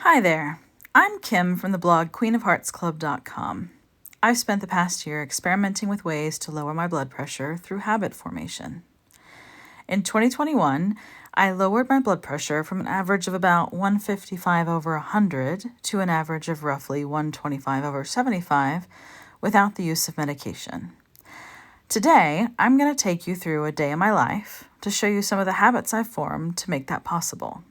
Hi there. I'm Kim from the blog queenofheartsclub.com. I've spent the past year experimenting with ways to lower my blood pressure through habit formation. In 2021, I lowered my blood pressure from an average of about 155 over 100 to an average of roughly 125 over 75 without the use of medication. Today, I'm going to take you through a day in my life to show you some of the habits I've formed to make that possible.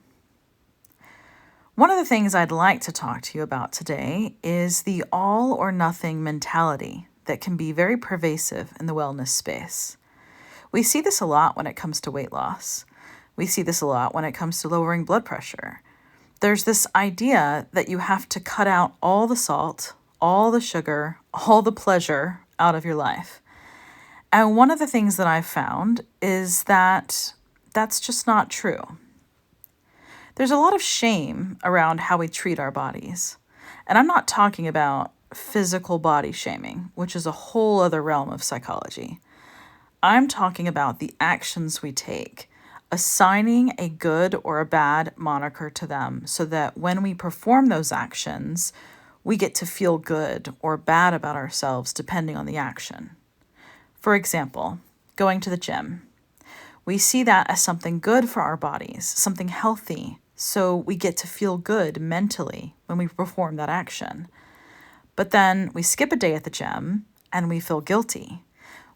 One of the things I'd like to talk to you about today is the all or nothing mentality that can be very pervasive in the wellness space. We see this a lot when it comes to weight loss. We see this a lot when it comes to lowering blood pressure. There's this idea that you have to cut out all the salt, all the sugar, all the pleasure out of your life. And one of the things that I've found is that that's just not true. There's a lot of shame around how we treat our bodies. And I'm not talking about physical body shaming, which is a whole other realm of psychology. I'm talking about the actions we take, assigning a good or a bad moniker to them so that when we perform those actions, we get to feel good or bad about ourselves depending on the action. For example, going to the gym. We see that as something good for our bodies, something healthy, so we get to feel good mentally when we perform that action. But then we skip a day at the gym and we feel guilty.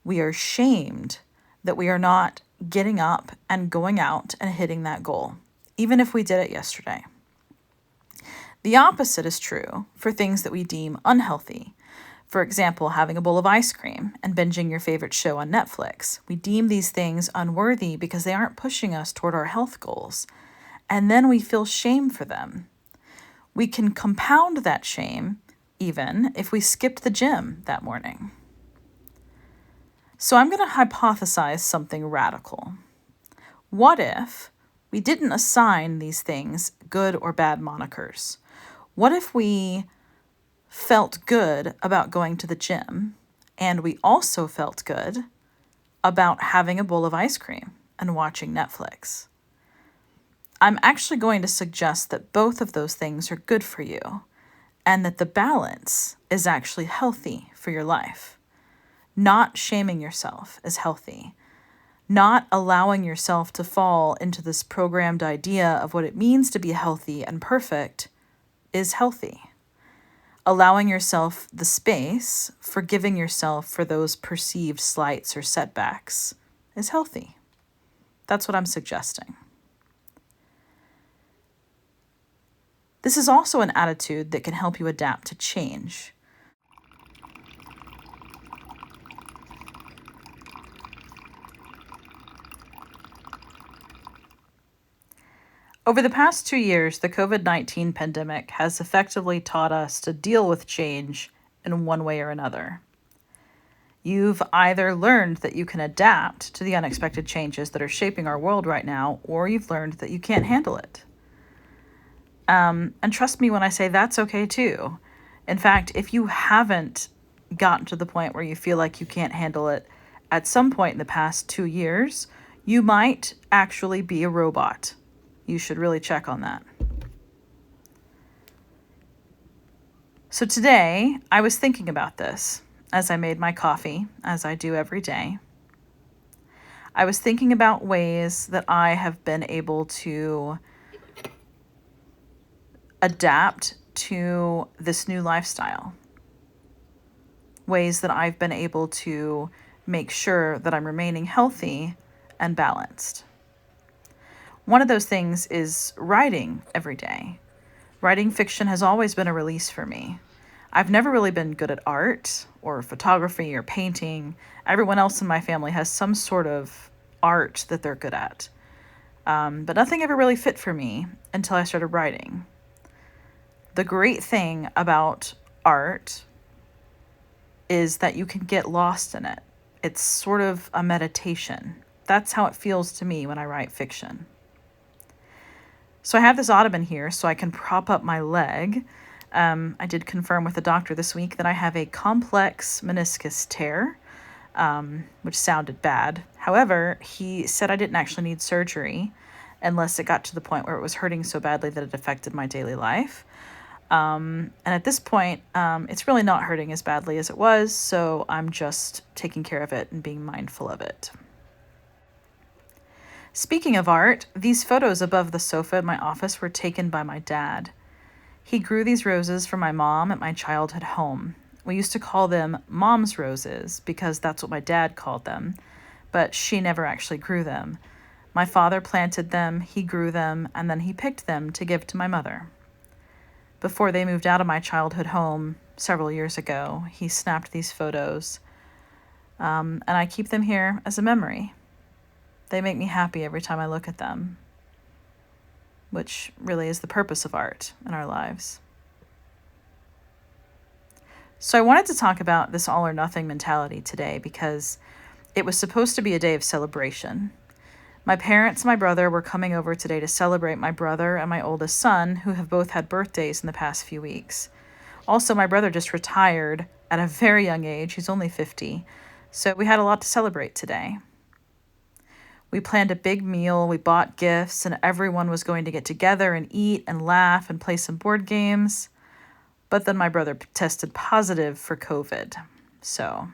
We are shamed that we are not getting up and going out and hitting that goal, even if we did it yesterday. The opposite is true for things that we deem unhealthy. For example, having a bowl of ice cream and binging your favorite show on Netflix. We deem these things unworthy because they aren't pushing us toward our health goals. And then we feel shame for them. We can compound that shame even if we skipped the gym that morning. So I'm going to hypothesize something radical. What if we didn't assign these things good or bad monikers? What if we felt good about going to the gym and we also felt good about having a bowl of ice cream and watching Netflix? I'm actually going to suggest that both of those things are good for you and that the balance is actually healthy for your life. Not shaming yourself is healthy. Not allowing yourself to fall into this programmed idea of what it means to be healthy and perfect is healthy. Allowing yourself the space, forgiving yourself for those perceived slights or setbacks is healthy. That's what I'm suggesting. This is also an attitude that can help you adapt to change. Over the past 2 years, the COVID-19 pandemic has effectively taught us to deal with change in one way or another. You've either learned that you can adapt to the unexpected changes that are shaping our world right now, or you've learned that you can't handle it. And trust me when I say that's okay too. In fact, if you haven't gotten to the point where you feel like you can't handle it at some point in the past 2 years, you might actually be a robot. You should really check on that. So today, I was thinking about this as I made my coffee, as I do every day. I was thinking about ways that I have been able to adapt to this new lifestyle. Ways that I've been able to make sure that I'm remaining healthy and balanced. One of those things is writing every day. Writing fiction has always been a release for me. I've never really been good at art or photography or painting. Everyone else in my family has some sort of art that they're good at. But nothing ever really fit for me until I started writing. The great thing about art is that you can get lost in it. It's sort of a meditation. That's how it feels to me when I write fiction. So I have this ottoman here so I can prop up my leg. I did confirm with the doctor this week that I have a complex meniscus tear, which sounded bad. However, he said I didn't actually need surgery unless it got to the point where it was hurting so badly that it affected my daily life. And at this point, it's really not hurting as badly as it was, so I'm just taking care of it and being mindful of it. Speaking of art, these photos above the sofa in my office were taken by my dad. He grew these roses for my mom at my childhood home. We used to call them mom's roses because that's what my dad called them, but she never actually grew them. My father planted them, he grew them, and then he picked them to give to my mother. Before they moved out of my childhood home several years ago, he snapped these photos, and I keep them here as a memory. They make me happy every time I look at them, which really is the purpose of art in our lives. So I wanted to talk about this all or nothing mentality today because it was supposed to be a day of celebration. My parents and my brother were coming over today to celebrate my brother and my oldest son, who have both had birthdays in the past few weeks. Also, my brother just retired at a very young age. He's only 50. So we had a lot to celebrate today. We planned a big meal, we bought gifts, and everyone was going to get together and eat and laugh and play some board games. But then my brother tested positive for COVID. So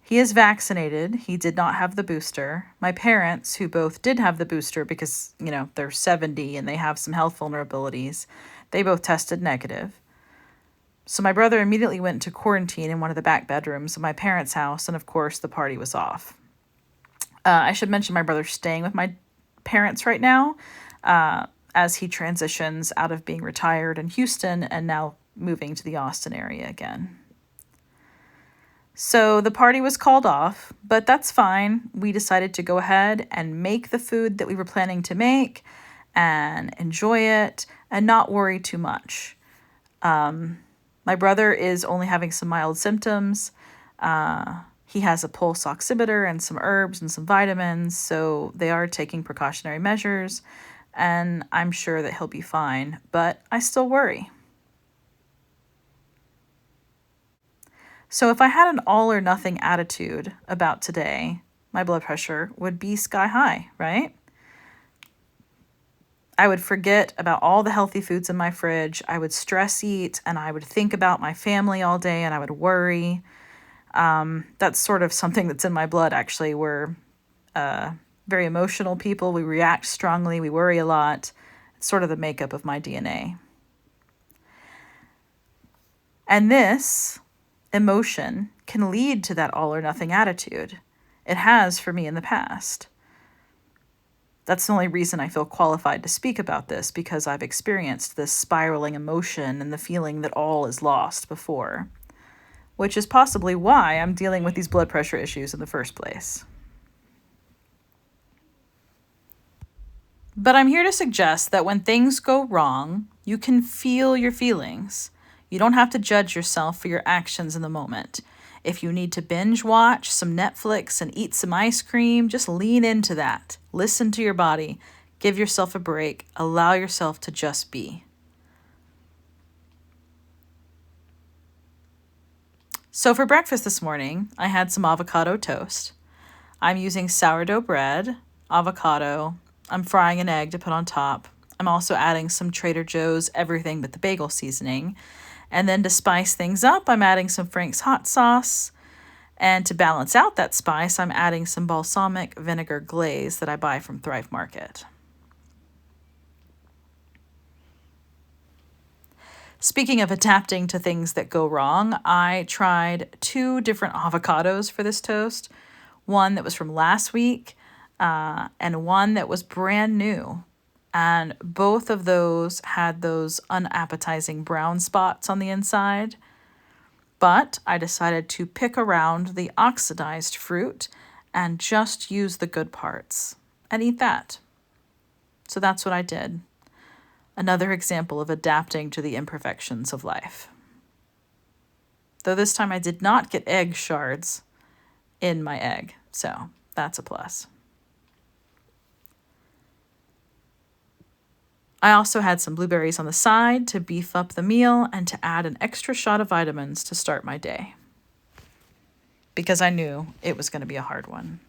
he is vaccinated. He did not have the booster. My parents, who both did have the booster because, they're 70 and they have some health vulnerabilities, they both tested negative. So my brother immediately went into quarantine in one of the back bedrooms of my parents' house, and of course the party was off. I should mention my brother's staying with my parents right now, as he transitions out of being retired in Houston and now moving to the Austin area again. So the party was called off, but that's fine. We decided to go ahead and make the food that we were planning to make and enjoy it and not worry too much. My brother is only having some mild symptoms. He has a pulse oximeter and some herbs and some vitamins, so they are taking precautionary measures, and I'm sure that he'll be fine, but I still worry. So if I had an all or nothing attitude about today, my blood pressure would be sky high, right? I would forget about all the healthy foods in my fridge. I would stress eat, and I would think about my family all day, and I would worry. That's sort of something that's in my blood, actually. We're very emotional people. We react strongly. We worry a lot. It's sort of the makeup of my DNA. And this emotion can lead to that all or nothing attitude. It has for me in the past. That's the only reason I feel qualified to speak about this, because I've experienced this spiraling emotion and the feeling that all is lost before, which is possibly why I'm dealing with these blood pressure issues in the first place. But I'm here to suggest that when things go wrong, you can feel your feelings. You don't have to judge yourself for your actions in the moment. If you need to binge watch some Netflix and eat some ice cream, just lean into that. Listen to your body. Give yourself a break. Allow yourself to just be. So for breakfast this morning, I had some avocado toast. I'm using sourdough bread, avocado. I'm frying an egg to put on top. I'm also adding some Trader Joe's everything but the bagel seasoning. And then to spice things up, I'm adding some Frank's hot sauce. And to balance out that spice, I'm adding some balsamic vinegar glaze that I buy from Thrive Market. Speaking of adapting to things that go wrong, I tried 2 different avocados for this toast. One that was from last week, and one that was brand new. And both of those had those unappetizing brown spots on the inside. But I decided to pick around the oxidized fruit and just use the good parts and eat that. So that's what I did. Another example of adapting to the imperfections of life. Though this time I did not get egg shards in my egg, so that's a plus. I also had some blueberries on the side to beef up the meal and to add an extra shot of vitamins to start my day, because I knew it was going to be a hard one.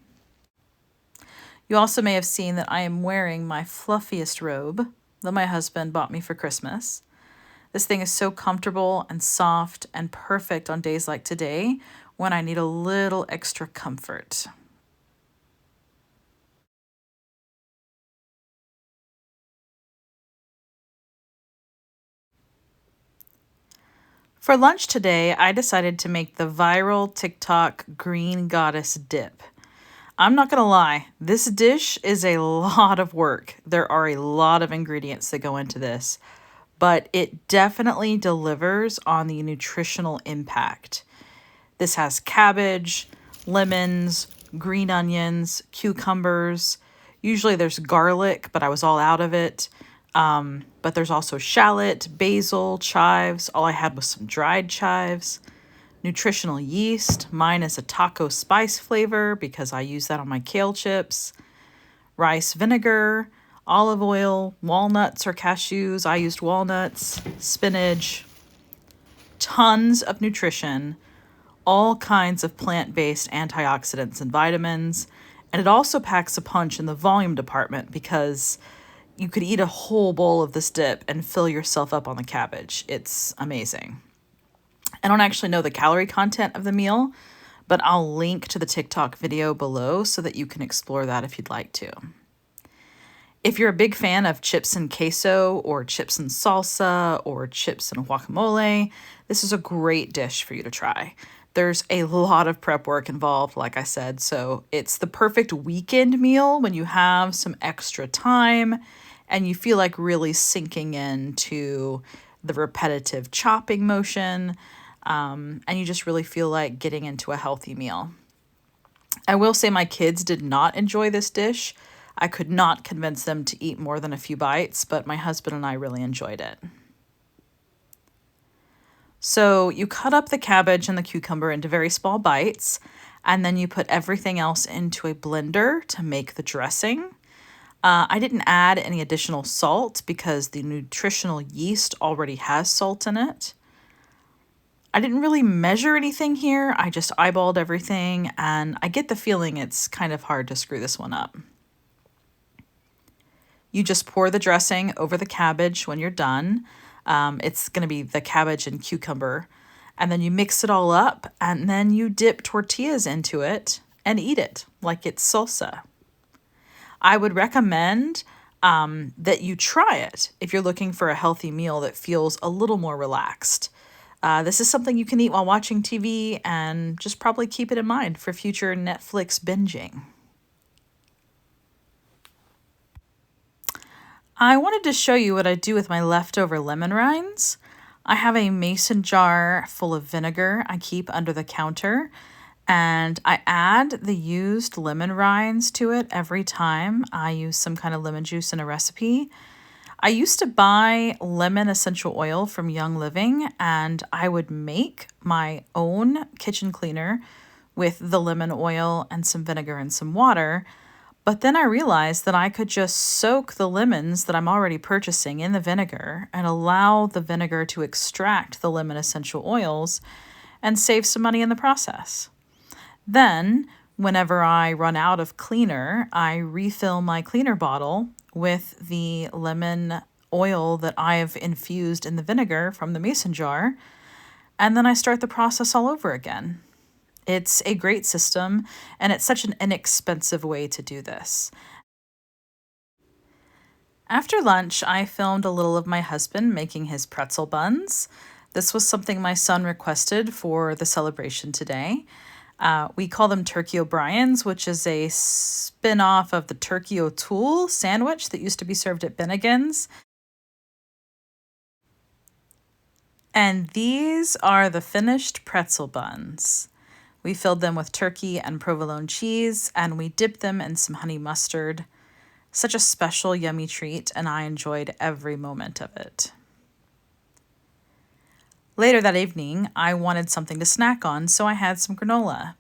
You also may have seen that I am wearing my fluffiest robe that my husband bought me for Christmas. This thing is so comfortable and soft and perfect on days like today when I need a little extra comfort. For lunch today, I decided to make the viral TikTok green goddess dip. I'm not going to lie, this dish is a lot of work. There are a lot of ingredients that go into this, but it definitely delivers on the nutritional impact. This has cabbage, lemons, green onions, cucumbers. Usually there's garlic, but I was all out of it. But there's also shallot, basil, chives. All I had was some dried chives. Nutritional yeast. Mine is a taco spice flavor because I use that on my kale chips. Rice vinegar, olive oil, walnuts or cashews. I used walnuts, spinach. Tons of nutrition, all kinds of plant-based antioxidants and vitamins. And it also packs a punch in the volume department because you could eat a whole bowl of this dip and fill yourself up on the cabbage. It's amazing. I don't actually know the calorie content of the meal, but I'll link to the TikTok video below so that you can explore that if you'd like to. If you're a big fan of chips and queso or chips and salsa or chips and guacamole, this is a great dish for you to try. There's a lot of prep work involved, like I said, so it's the perfect weekend meal when you have some extra time and you feel like really sinking into the repetitive chopping motion, and you just really feel like getting into a healthy meal. I will say my kids did not enjoy this dish. I could not convince them to eat more than a few bites, but my husband and I really enjoyed it. So you cut up the cabbage and the cucumber into very small bites, and then you put everything else into a blender to make the dressing. I didn't add any additional salt because the nutritional yeast already has salt in it. I didn't really measure anything here. I just eyeballed everything, and I get the feeling it's kind of hard to screw this one up. You just pour the dressing over the cabbage when you're done. It's going to be the cabbage and cucumber. And then you mix it all up, and then you dip tortillas into it and eat it like it's salsa. I would recommend that you try it if you're looking for a healthy meal that feels a little more relaxed. This is something you can eat while watching TV, and just probably keep it in mind for future Netflix binging. I wanted to show you what I do with my leftover lemon rinds. I have a mason jar full of vinegar I keep under the counter, and I add the used lemon rinds to it every time I use some kind of lemon juice in a recipe. I used to buy lemon essential oil from Young Living, and I would make my own kitchen cleaner with the lemon oil and some vinegar and some water. But then I realized that I could just soak the lemons that I'm already purchasing in the vinegar and allow the vinegar to extract the lemon essential oils and save some money in the process. Then, whenever I run out of cleaner, I refill my cleaner bottle with the lemon oil that I have infused in the vinegar from the mason jar, and then I start the process all over again. It's a great system, and it's such an inexpensive way to do this. After lunch, I filmed a little of my husband making his pretzel buns. This was something my son requested for the celebration today. We call them Turkey O'Brien's, which is a spin-off of the Turkey O'Toole sandwich that used to be served at Bennigan's. And these are the finished pretzel buns. We filled them with turkey and provolone cheese, and we dipped them in some honey mustard. Such a special, yummy treat, and I enjoyed every moment of it. Later that evening, I wanted something to snack on, so I had some granola.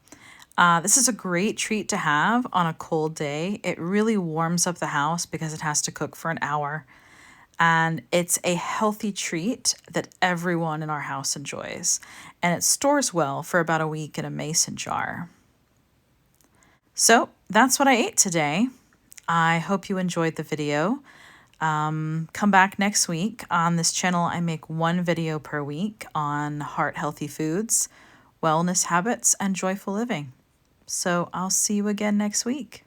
This is a great treat to have on a cold day. It really warms up the house because it has to cook for an hour. And it's a healthy treat that everyone in our house enjoys. And it stores well for about a week in a mason jar. So that's what I ate today. I hope you enjoyed the video. Come back next week. On this channel, I make one video per week on heart-healthy foods, wellness habits, and joyful living. So I'll see you again next week.